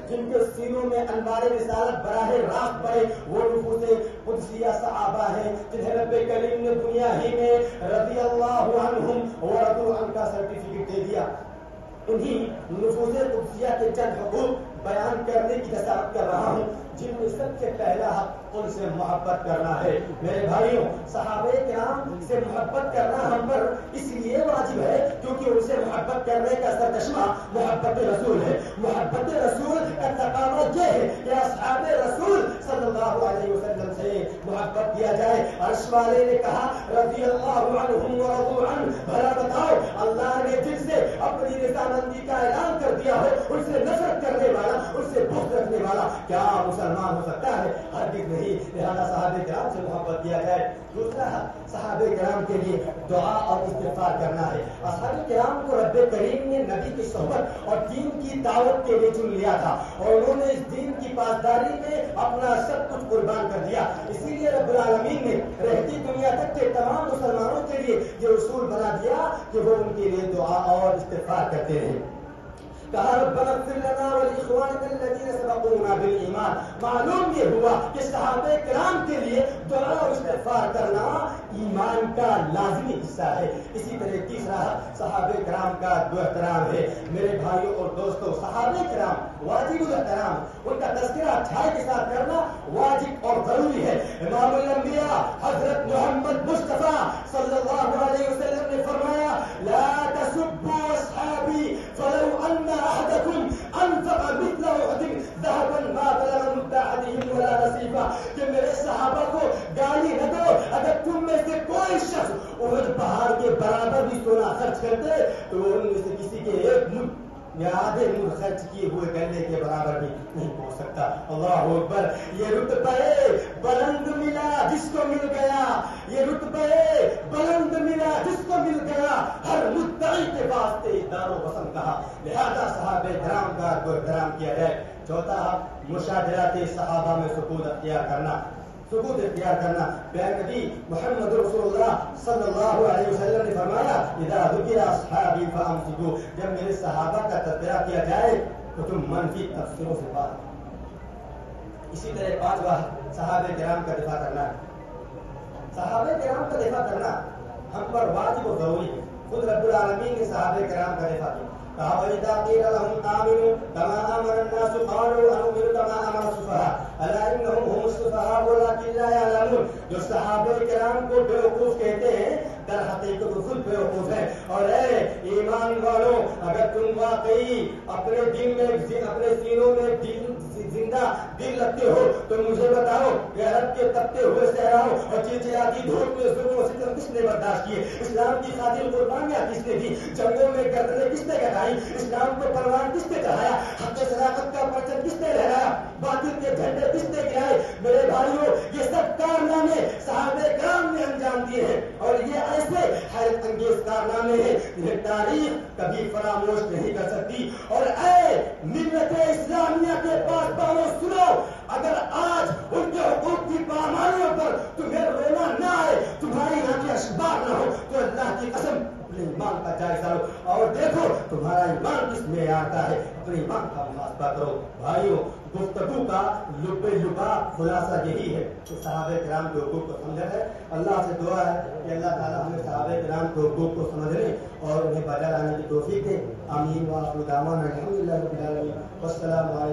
جن کے سینوں میں انوار رسالت براہ راست پڑے، وہ نفوس قدسیہ صحابہ ہیں جنہیں رب کریم نے دنیا ہی میں رضی اللہ عنہم ورضوا عنہ کا سرٹیفکیٹ دے دیا۔ انہی نفوس قدسیہ کے چند حقوق بیان کرنے کی جسارت کر رہا ہوں، جن میں سب سے پہلا حق ان سے محبت کرنا ہے۔ میرے بھائیوں، صحابہ کرام سے محبت کرنا ہم پر اس لیے واجب ہے کیونکہ ان سے محبت کرنے کا سرچشمہ محبت رسول ہے۔ محبت رسول کا تقاضا یہ ہے کہ اصحاب رسول صلی اللہ علیہ وسلم سے محبت کیا جائے۔ عرش والے نے کہا رضی اللہ عنہم ورضوا عنہ، بھلا بتاؤ اللہ نے جن سے اپنی رضامندی کا اعلان کر دیا ہو ان سے نفرت کرنے والا، ان سے بغض رکھنے والا کیا مسلمان ہو سکتا ہے؟ ہرگز نہیں۔ لہذا صحابہ کرام سے محبت کیا جائے۔ دوسرا صحابہ کرام کے لیے دعا اور استغفار کرنا ہے۔ اصحاب کرام کو رب کریم نے نبی کی صحبت اور دین کی دعوت کے لیے چن لیا تھا اور انہوں نے اس دین کی پاسداری میں اپنا سب کچھ قربان کر دیا۔ اسی لیے رب العالمین نے رہتی دنیا تک کے تمام مسلمانوں کے لیے یہ اصول بنا دیا کہ وہ ان کے لیے دعا اور استغفار کرتے رہے۔ کہا ربنا اغفر لنا ولاخواننا الذين سبقونا بالایمان۔ معلوم یہ ہوا کہ صحابہ کرام کے لیے دعا اور استغفار کرنا ایمان کا لازمی حصہ ہے۔ اسی طرح تیسرا صحابہ کرام کا دو احترام ہے۔ میرے بھائیوں اور دوستوں، صحابہ کرام واجب الاحترام، ان کا تذکرہ اچھائی کے ساتھ کرنا واجب اور ضروری ہے۔ امام الانبیاء حضرت محمد مصطفیٰ صلی اللہ علیہ وسلم نے فرمایا لا تسبوا اصحابی فلو ان احدكم انفق مثل احد ذهبا ما بلغ مد احدهم ولا نصيفا، کہ میرے صحابہ کو گالی نہ دو۔ اگر تم میں سے کوئی شخص احد پہاڑ کے برابر بھی سونا خرچ کرتے تو ان میں سے کسی کے ایک مد یا آدھے مد خرچ کیے ہوئے گلے کے برابر بھی نہیں پہنچ سکتا۔ اللہ اکبر۔ یہ رتبہ بلند ملا جس کو مل گیا، یہ رتبہ بلند ملا جس کو مل گیا، ہر مدعی کے واسطے دار و وطن کہا۔ لہذا صحابہ کرام کا احترام کیا جائے۔ چوتھا مشاجرات صحابہ میں سکوت اختیار کرنا۔ سکوت اختیار کرنا۔ پیارے نبی محمد رسول اللہ صلی اللہ علیہ وسلم نے فرمایا اذا ذکر اصحابی فامسکوا، جب میرے صحابہ کا تذکرہ کیا جائے تو تم منفی تفسیروں سے بات کرو۔ اسی طرح پانچواں صحابہ کرام کا دفاع کرنا ہے۔ صحابہ کرام کا دفاع کرنا ہم پر واجب و ضروری ہے۔ خود رب العالمین نے صحابہ کرام کا دفاع کیا۔ کہا وَإِذَا قِيلَ لَهُمْ آمِنُوا كَمَا آمَنَ النَّاسُ قَالُوا أَنُؤْمِنُ كَمَا آمَنَ السُّفَهَاءُ أَلَا إِنَّهُمْ هُمُ السُّفَهَاءُ وَلَكِنْ لَا يَعْلَمُونَ۔ جو صحابہ کرام کو بیوقوف کہتے ہیں در حقیقت خود بیوقوف ہے۔ اور اے ایمان والوں، اگر تم واقعی اپنے دین میں اپنے سینوں میں زندہ دل رکھتے ہو تو مجھے بتاؤ کہ عرب کے تپتے ہوئے صحراؤں اور چلچلاتی دھوپ میں ظلم و ستم کس نے برداشت کیے؟ اسلام کی خاطر قربانیاں کس نے دی؟ جنگوں میں گردنیں کس نے کٹائی؟ اسلام کو پروان کس نے چڑھایا؟ حق صداقت کا پرچم کس نے لہرایا؟ باطل کے جھنڈے کس نے گرائے؟ میرے بھائیوں، یہ سب کارنامے صحابہ کرام نے انجام دیے ہیں اور یہ ایسے حیرت انگیز کارنامے ہیں جنہیں تاریخ کبھی فراموش نہیں کر سکتی۔ اور اے ملت اسلامیہ کے پاس بانو سنو، اگر آج ان کے حقوق کی پامالیوں پر تمہیں رونا نہ آئے، تمہاری آنکھیں اشبار نہ ہو، تو اللہ کی قسم اپنے ایمان کا جائزہ لو اور دیکھو تمہارا ایمان کس میں آتا ہے۔ اپنے ایمان کا محاسبہ کرو۔ بھائیوں، گفتگو کا لبا خلاصہ یہی ہے کہ صحابہ کرام کے حقوق کو سمجھا ہے۔ اللہ سے دعا ہے کہ اللہ تعالیٰ ہمیں صحابہ کرام کے حقوق کو سمجھنے اور انہیں بجا لانے کی توفیق دے۔ آمین۔ وآخر دعوانا الحمدللہ رب العالمین۔ والسلام علیکم۔